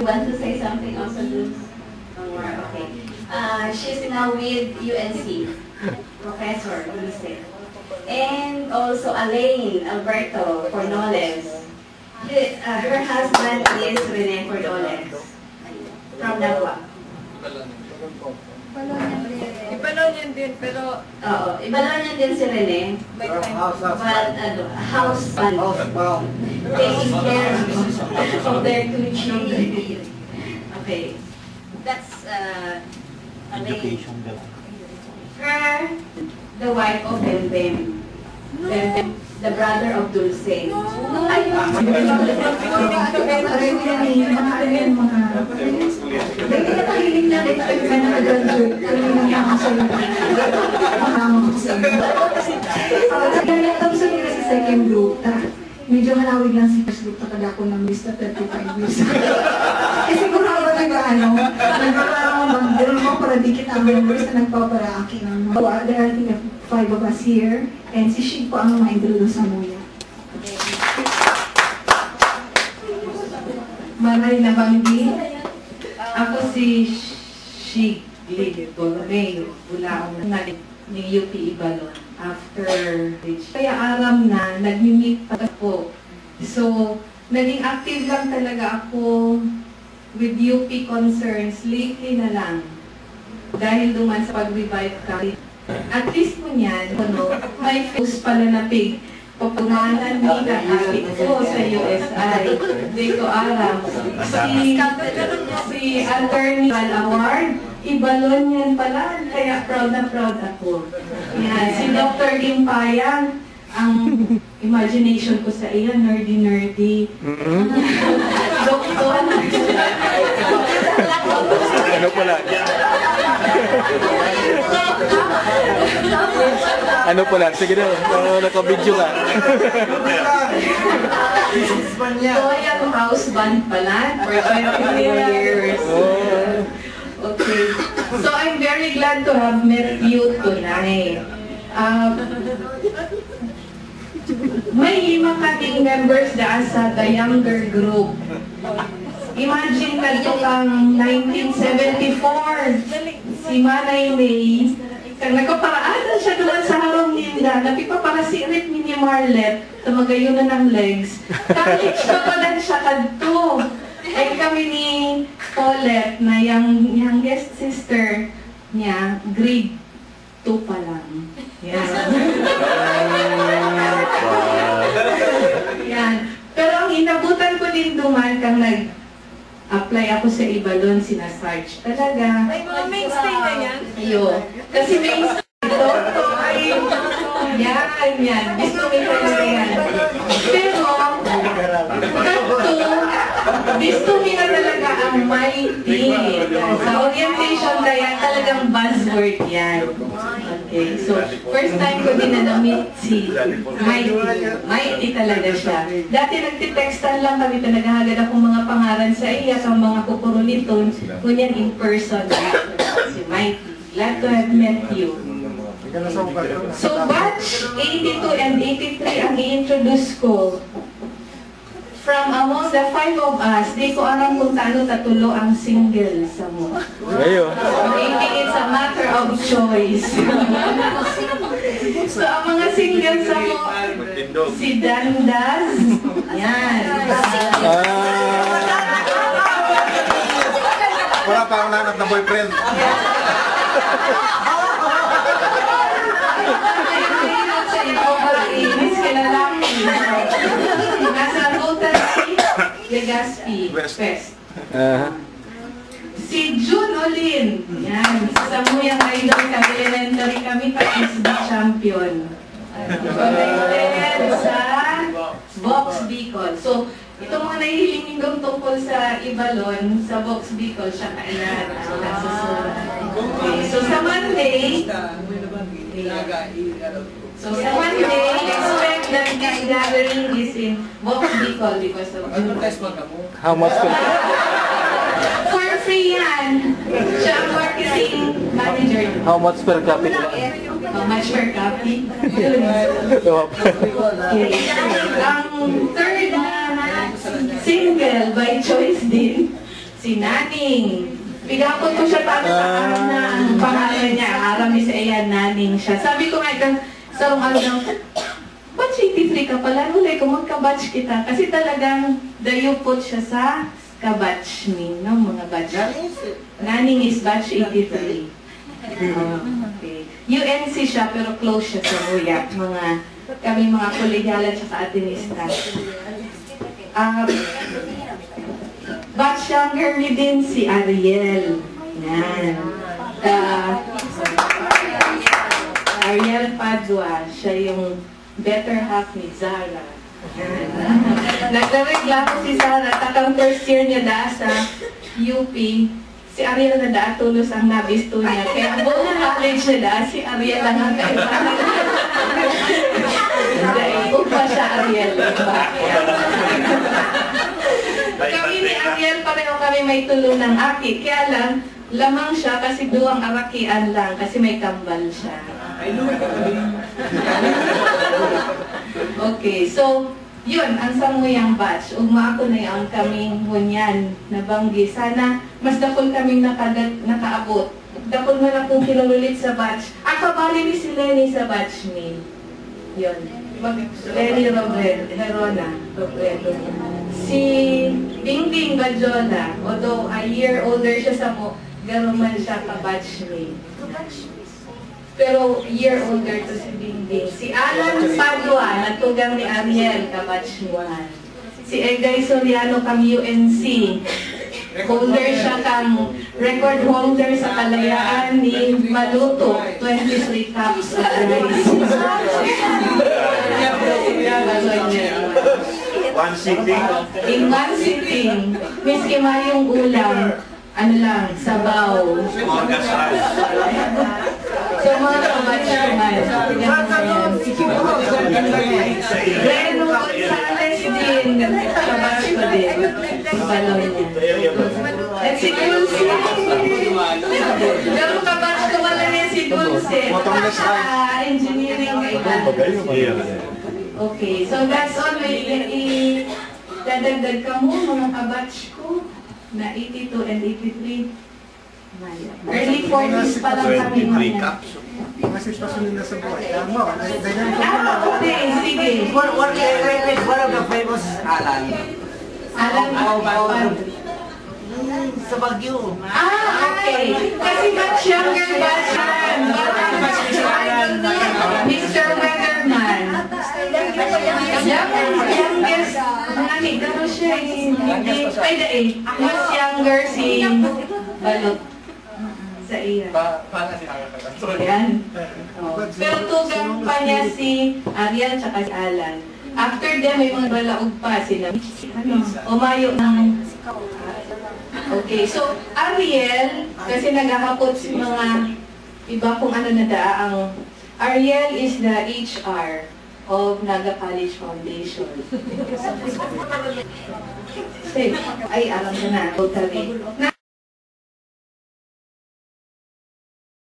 Want to say something also, Luz? No more, okay. She's now with UNC, Professor Dulce. And also Elaine Alberto Cornoles. Her husband is Rene Cornoles from Nagua. Ibalon din, pero... Oo, Ibalon din si Rene. But, housebound. Taking care of their two children. Okay. That's education. her, the wife of Bembem. Bembem, the brother of Dulce. Second group, medyo halawig lang si first group, takada ko ng list na 35 years. Kasi siguro ako nagpaparaman mo para dikit ang members na nagpaparaki ng mga. There are, I think, 5 of us here, and si Shig po ang ma-introduce sa muya. Maray na banggi. Ako si Shig Borja-Fernando, Bulaong ni UP Ibalon. After kaya aram na, nag-meet pa ako. So, naging active lang talaga ako with UP concerns lately na lang. Dahil duman sa pag-revive kami. At least po niyan, may post pala na pig. Papungalan ni kapatid ko sa USI. Hindi ko alam. Si Attorney Award, Ibalon yan pala. Kaya proud na proud ako. Yan. Si Dr. Gimpayang, ang imagination ko sa iya, nerdy. Doktor. Ano pala? Ano pala? Sige na, naka-video ka. So, yung house band pala for 24 years. Okay. So, I'm very glad to have met you tonight. May 5 kaming members daan sa the younger group. Imagine ka ito kang 1974. Si Manay May, kang nagpaparaanan siya doon sa harong ninda, napipapalasirit ni Marlet, tumagayon na ng legs. Kahit chocolate siya kadto. Ay kami ni Paulette, na yung youngest sister niya, grade 2 pa lang. Yan. Yan. Pero ang inabutan ko din duman, kang apply ako sa Ibalon, sinasarge talaga. Ay, mga mainstay na yan? Iyo. Kasi mainstay ito. Yan. Gusto mo talaga yan. Pero, gusto mo na talaga ang mighty. Sa orientation na yan, talagang buzzword yan. Okay, so first time ko din na na-meet si Mighty. Mighty talaga siya. Dati nagtitextan lang kami, naghahagad akong mga pangalan sa iya, sa mga kukuruliton, kunyan in person. Si Mighty. Glad to have met you. So batch 82 and 83 ang i-introduce ko. From among the 5 of us, di ko alam kung taano tatulo ang single sa mo. Ngayon. Maybe it's a matter of choice. So, ang mga single sa mo, si Dandas. Yan. Wala pa akong nanap na boyfriend. Nasa Rotan Legazpi Fest. Si June Olin. Yan. Sa Muyang Idol kami, elementary kami, pa-SB champion. Connected sa Box Bicol. So, itong mga nahihiling tungkol sa Ibalon, sa Box Bicol, siya kailan. Okay. So, sa Monday, expect that this gathering is in Box Bicol because of How much per for free yan. Siya ang marketing manager. How much per capita? How much per copy? Okay. Ang third na single by choice din, Si Naning. Bigapon ko siya paano sa aram na ang pangalan niya. Aram ni sa iya, Naning siya. Sabi ko nga, sarong araw batch 83 ka pala, ulay ko magka-batch kita. Kasi talagang dayupot siya sa ka-batch ni, no? Mga batch. Naning is batch 83. Okay. UNC siya, pero close siya sa Muya. Kami mga kolegyala at saka atinista. Batch younger ni din si Ariel. Yan. Ariel Padua, siya yung better half ni Zara. Nagreklamo si Zara, takang first year niya da sa UP, si Ariel na da tulos ang nabisto niya. Kaya buong college na da, si Ariel lang ang kailangan. Dahil upa siya Ariel. Kami ni Ariel, pareho kami may tulong ng aki. Kaya lang, lamang siya kasi duwang arakian lang kasi may kambal siya. Okay, so, yun, ang samuyang batch. Ugma ako na yung kaming ngunyan na banggi. Sana, mas dakol kaming nakaabot. Dakol mo na kung kinulit sa batch. Akabali ni si Lenny sa batch ni. Yun. Lenny Herona. Si Bingbing Bajola, although a year older siya sa mo, gano'n man siya ka-batch ni. Pero year older to si Bingbing. Si Alan Padua, natugang ni Ariel, ka-batch mo. Si Egay Soriano kang UNC. Holder siya kang record holder sa kalayaan ni Maluto, 23 cups of rice. One sitting. In one sitting, miski mayong ulam, ano lang, sabaw. So mga kabatch ko ngayon. Reno Gonzales din, kabatch ko din. Ibalon niya. At si Dulce. Pero kabatch ko wala niya si Dulce. Engineering kayo. Okay, so that's all. May dadagdag ka mo, mga kabatch ko, na 82 and 83. Early 40s pa lang kami ngayon. Kasi pasunod na sa buhay. Tama, Okay, sige. One of the famous Alan. Alan Sa Baguio. okay. Kasi much younger batch yan. Mr. Weatherman. Youngest, gano siya mas younger si Balot sa iya. Ayan. Pero tugang pa niya si Ariel tsaka si Alan. After them, may mga balaog pa sila. Umayo ng... Okay, so Ariel, kasi naghahapot si mga iba kung ano na ang Ariel is the HR of Naga College Foundation. Ay, alam ko na, totally.